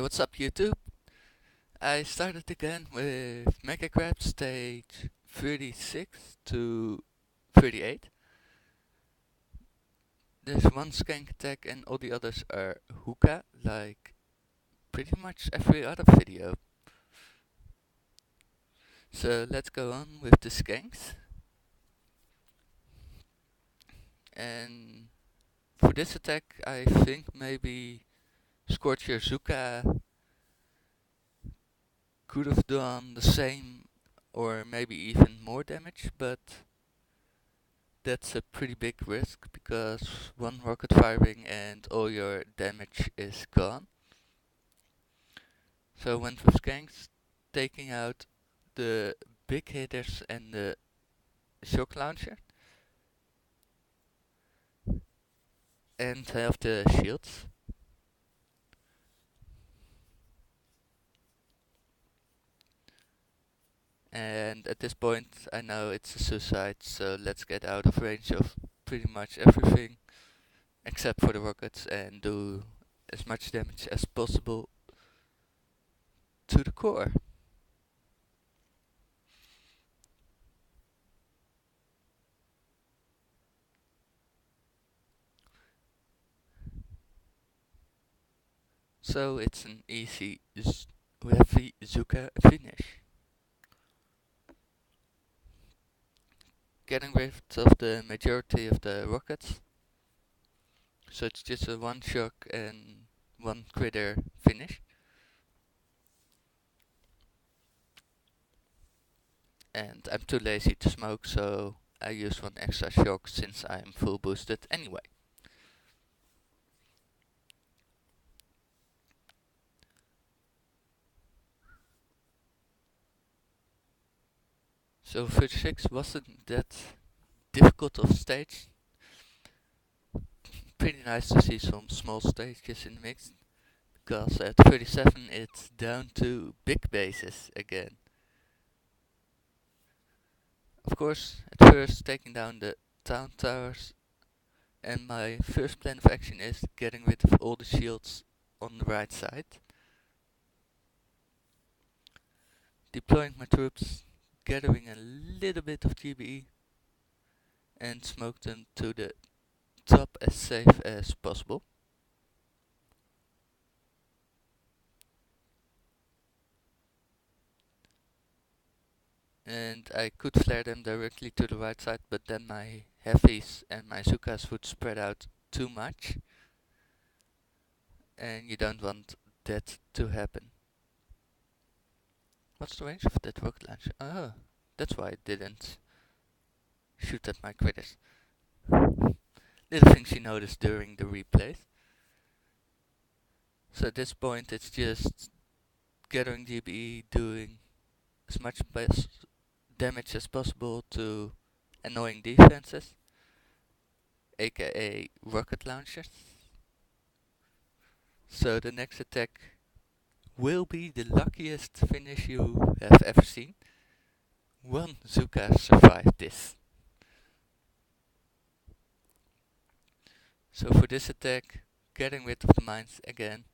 What's up YouTube? I started again with Megacrab stage 36 to 38. There's one skank attack and all the others are hooka, like pretty much every other video. So let's go on with the skanks. And for this attack I think maybe Scorcher Zuka could have done the same or maybe even more damage, but that's a pretty big risk because one rocket firing and all your damage is gone. So went with skanks, taking out the big hitters and the shock launcher, and have the shields. And at this point I know it's a suicide, so let's get out of range of pretty much everything except for the rockets and do as much damage as possible to the core. So it's an easy heavy Zuka finish. Getting rid of the majority of the rockets. So it's just a one shock and one critter finish. And I'm too lazy to smoke, so I use one extra shock since I'm full boosted anyway. So 36 wasn't that difficult of stage. Pretty nice to see some small stages in the mix, because at 37 it's down to big bases again. Of course, at first taking down the town towers, and my first plan of action is getting rid of all the shields on the right side. Deploying my troops, gathering a little bit of GBE, and smoke them to the top as safe as possible. And I could flare them directly to the right side, but then my heavies and my Zukas would spread out too much, and you don't want that to happen. What's the range of that rocket launcher? Oh, that's why it didn't shoot at my critters. Little things you notice during the replays. So at this point it's just gathering GBE, doing as much damage as possible to annoying defenses, aka rocket launchers. So the next attack will be the luckiest finish you have ever seen. One Zuka survived this. So for this attack, getting rid of the mines again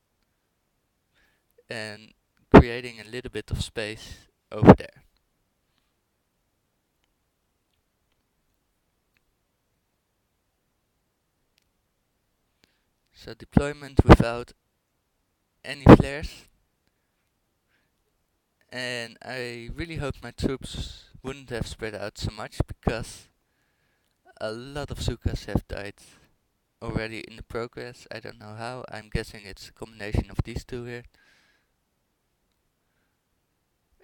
and creating a little bit of space over there. So deployment without any flares, and I really hope my troops wouldn't have spread out so much, because a lot of Zukas have died already in the progress. I don't know how, I'm guessing it's a combination of these two here.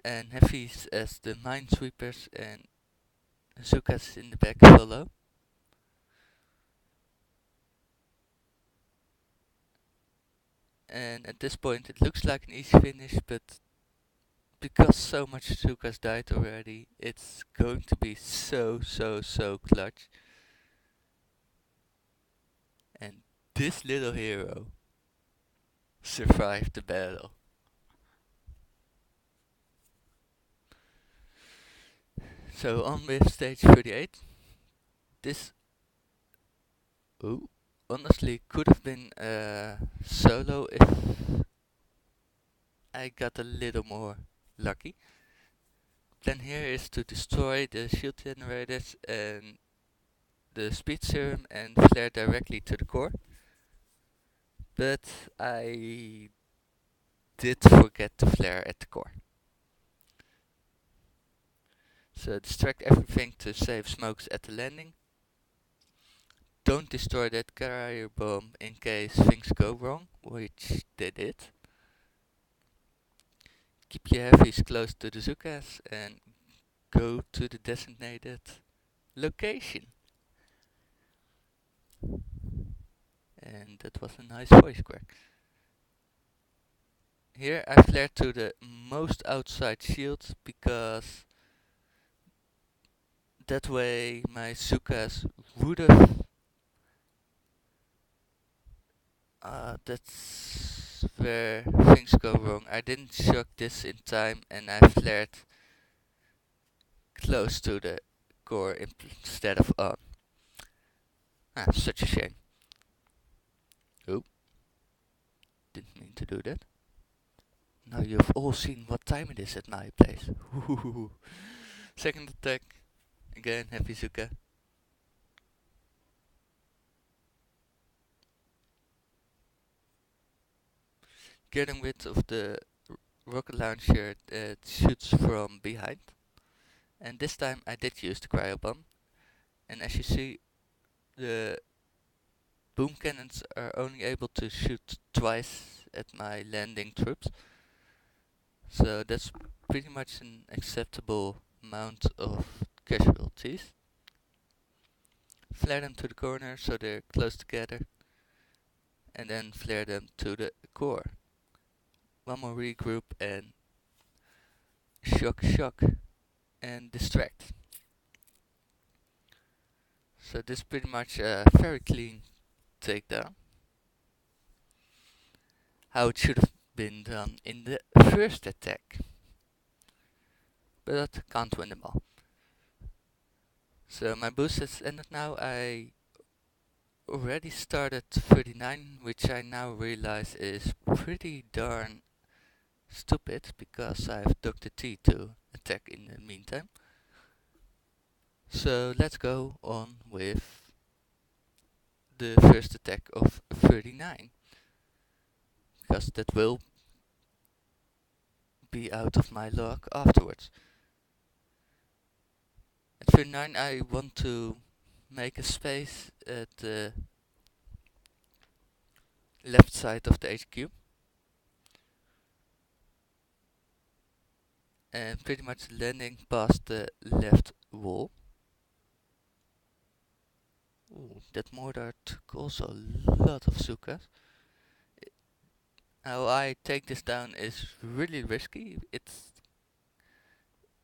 And heavies as the minesweepers and Zukas in the back follow. And at this point it looks like an easy finish, but because so much Zukas died already, it's going to be so clutch. And this little hero survived the battle. So on with stage 38. This honestly could have been solo if I got a little more lucky. Plan here is to destroy the shield generators and the speed serum and flare directly to the core. But I did forget to flare at the core. So distract everything to save smokes at the landing. Don't destroy that carrier bomb in case things go wrong, which they did. Keep your heavies close to the Zukas and go to the designated location. And that was a nice voice crack. Here I flared to the most outside shield because that way my Zukas would have. That's where things go wrong. I didn't shock this in time and I flared close to the core instead of on. Such a shame. Oh, didn't mean to do that. Now you've all seen what time it is at my place. Second attack. Again, heavy Zuka. Getting rid of the rocket launcher that shoots from behind. And this time I did use the cryo bomb. And as you see, the boom cannons are only able to shoot twice at my landing troops. So that's pretty much an acceptable amount of casualties. Flare them to the corner so they're close together. And then flare them to the core. One more regroup and shock and distract. So this is pretty much a very clean takedown. How it should have been done in the first attack. But can't win them all. So my boost has ended now. I already started 39, which I now realize is pretty darn stupid because I have Dr. T to attack in the meantime. So let's go on with the first attack of 39, because that will be out of my log afterwards. At 39 I want to make a space at the left side of the HQ. And pretty much landing past the left wall. Ooh, that mortar took also a lot of Zukas. How I take this down is really risky. It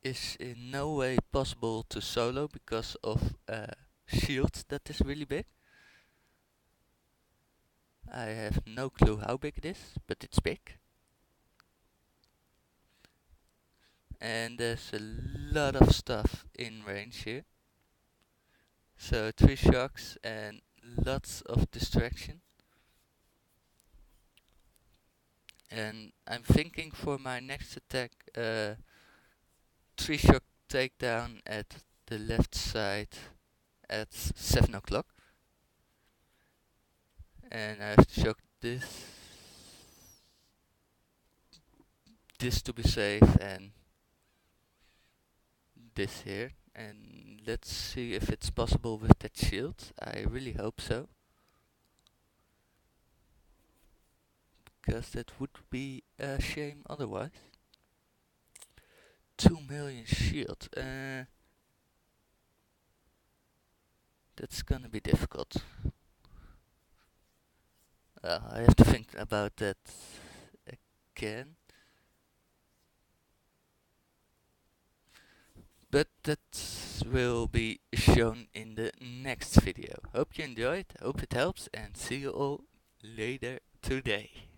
is in no way possible to solo because of a shield that is really big. I have no clue how big it is, but it's big. And there's a lot of stuff in range here. So 3 shocks and lots of distraction. And I'm thinking for my next attack, 3 shock takedown at the left side at 7 o'clock. And I have to shock this to be safe, and this here. And let's see if it's possible with that shield. I really hope so, because that would be a shame otherwise. 2 million shield. That's gonna be difficult. I have to think about that again. But that will be shown in the next video. Hope you enjoyed, hope it helps, and see you all later today.